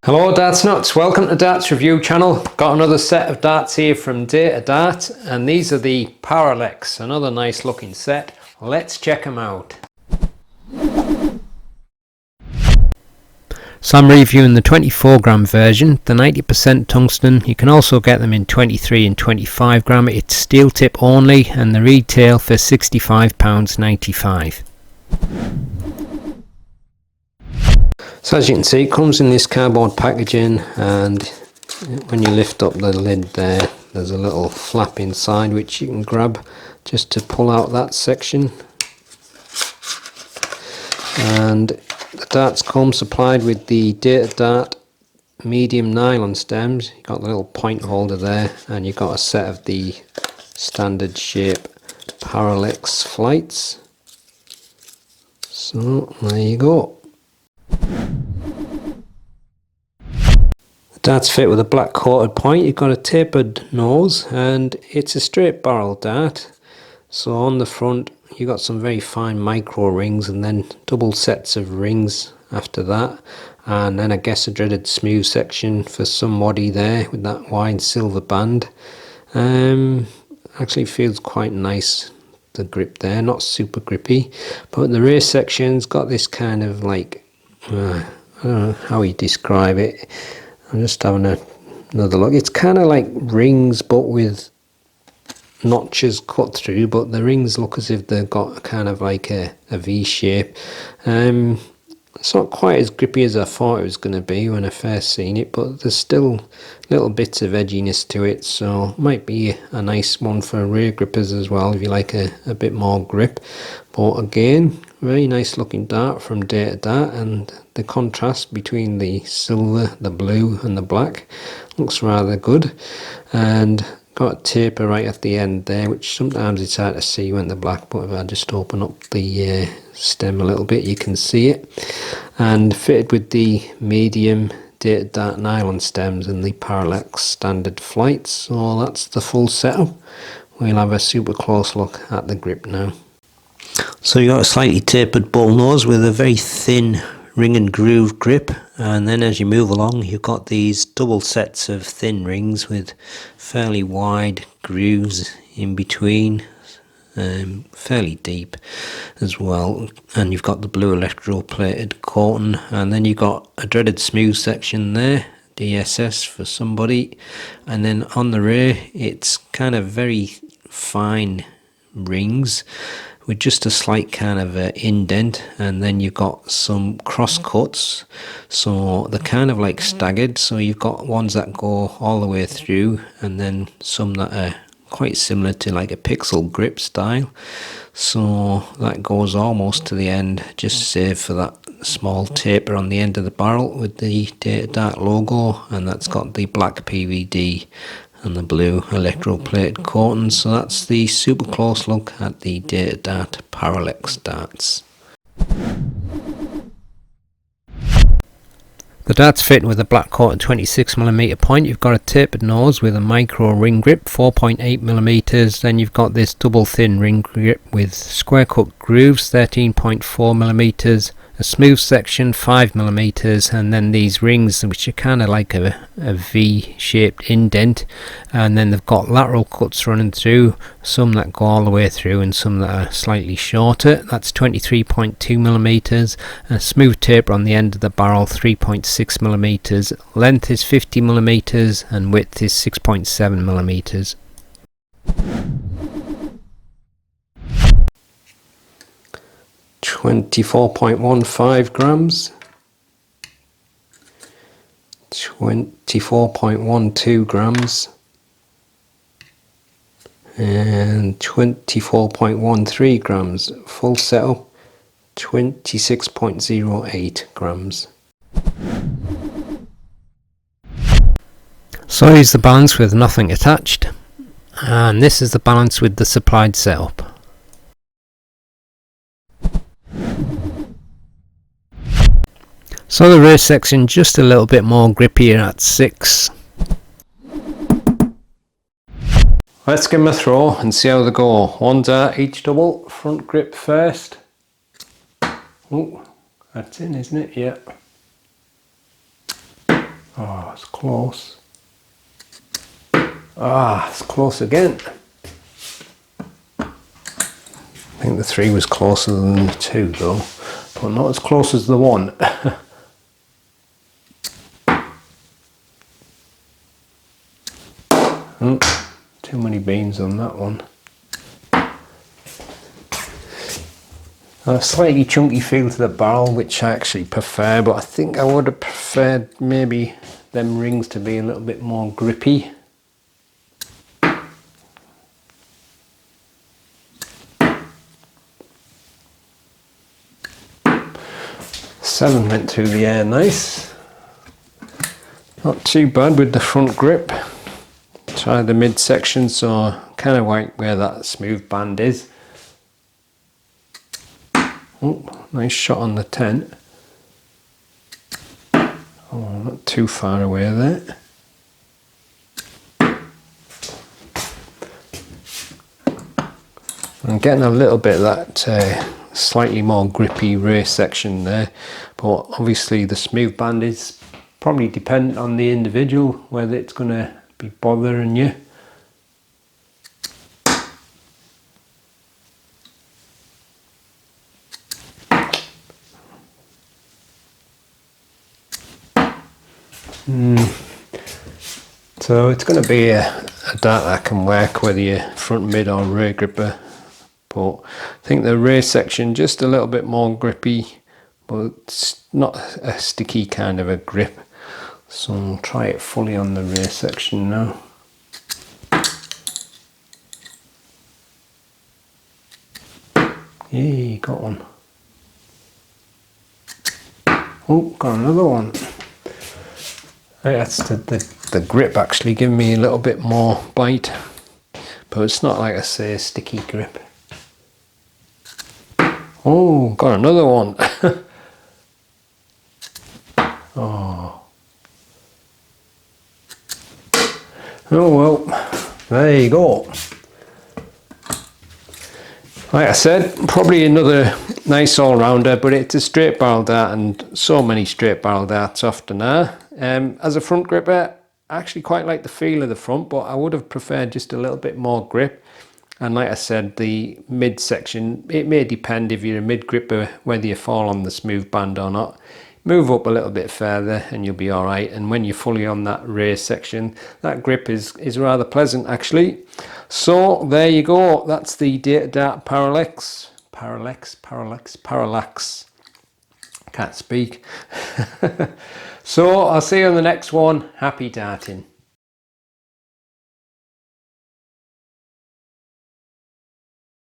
Hello Darts Nutz, welcome to Darts Review channel. Got another set of darts here from Datadart, and these are the PARALLAX, another nice looking set. Let's check them out. So I'm reviewing the 24 gram version, the 90% tungsten. You can also get them in 23 and 25 gram. It's steel tip only, and the retail for £65.95. So as you can see, it comes in this cardboard packaging, and when you lift up the lid there's a little flap inside which you can grab just to pull out that section. And the darts come supplied with the Datadart medium nylon stems. You've got the little point holder there, and you've got a set of the standard shape PARALLAX flights. So there you go. Darts fit with a black coated point. You've got a tapered nose, and it's a straight barrel dart. So on the front you've got some very fine micro rings, and then double sets of rings after that, and then I guess a dreaded smooth section for some body there with that wide silver band. Actually feels quite nice, the grip there, not super grippy, but the rear section's got this kind of like I don't know how you describe it. I'm just having another look. It's kind of like rings but with notches cut through, but the rings look as if they've got kind of like a V shape. It's not quite as grippy as I thought it was going to be when I first seen it, but there's still little bits of edginess to it, so might be a nice one for rear grippers as well if you like a bit more grip. But again, very nice looking dart from Datadart, and the contrast between the silver, the blue and the black looks rather good. And got a taper right at the end there, which sometimes it's hard to see when they're black, but if I just open up the stem a little bit you can see it. And fitted with the medium Datadart nylon stems and the PARALLAX standard flights. So that's the full setup. We'll have a super close look at the grip now. So you got a slightly tapered bull nose with a very thin ring and groove grip, and then as you move along you've got these double sets of thin rings with fairly wide grooves in between, fairly deep as well, and you've got the blue electroplated coating, and then you've got a dreaded smooth section there, DSS for somebody, and then on the rear it's kind of very fine rings with just a slight kind of indent, and then you've got some cross cuts, so they're kind of like staggered. So you've got ones that go all the way through, and then some that are quite similar to like a pixel grip style, so that goes almost to the end, just save for that small taper on the end of the barrel with the Datadart logo, and that's got the black PVD and the blue electroplate coating. So that's the super close look at the Datadart PARALLAX darts. The darts fit with a black coated 26mm point. You've got a tapered nose with a micro ring grip, 4.8mm. Then you've got this double thin ring grip with square cut grooves, 13.4mm. A smooth section, 5mm, and then these rings which are kind of like a V-shaped indent, and then they've got lateral cuts running through, some that go all the way through and some that are slightly shorter. That's 23.2mm, and a smooth taper on the end of the barrel, 3.6mm. Length is 50mm and width is 6.7mm. $24.15 grams, 24.12 grams, and 24.13 grams. Full setup, 26.08 grams. So here's the balance with nothing attached, and this is the balance with the supplied setup. So the rear section just a little bit more grippier at 6. Let's give them a throw and see how they go. One dart each double, front grip first. Oh, that's in, isn't it? Yep. Oh, it's close. Ah, it's close again. I think the 3 was closer than the 2 though, but not as close as the 1. Too many beans on that one. A slightly chunky feel to the barrel, which I actually prefer, but I think I would have preferred maybe them rings to be a little bit more grippy. Seven went through the air nice. Not too bad with the front grip. Try the midsection, so kind of like where that smooth band is. Oh, nice shot on the tent. Oh, not too far away there. I'm getting a little bit of that slightly more grippy race section there, but obviously the smooth band is probably dependent on the individual, whether it's going to be bothering you. So it's going to be a dart that can work whether you're front, mid or rear gripper, but I think the rear section just a little bit more grippy, but it's not a sticky kind of a grip. So I'll try it fully on the rear section now. Yay, got one. Oh, got another one. That's the grip actually giving me a little bit more bite, but it's not like I say a sticky grip. Oh, got another one. Oh. Oh well, there you go. Like I said, probably another nice all-rounder, but it's a straight barrel dart, and so many straight barrel darts often are. As a front gripper, I actually quite like the feel of the front, but I would have preferred just a little bit more grip. And like I said, the mid section, it may depend if you're a mid gripper whether you fall on the smooth band or not. Move up a little bit further and you'll be alright, and when you're fully on that rear section, that grip is rather pleasant actually. So there you go, that's the Datadart PARALLAX. PARALLAX. Can't speak. So I'll see you on the next one. Happy darting.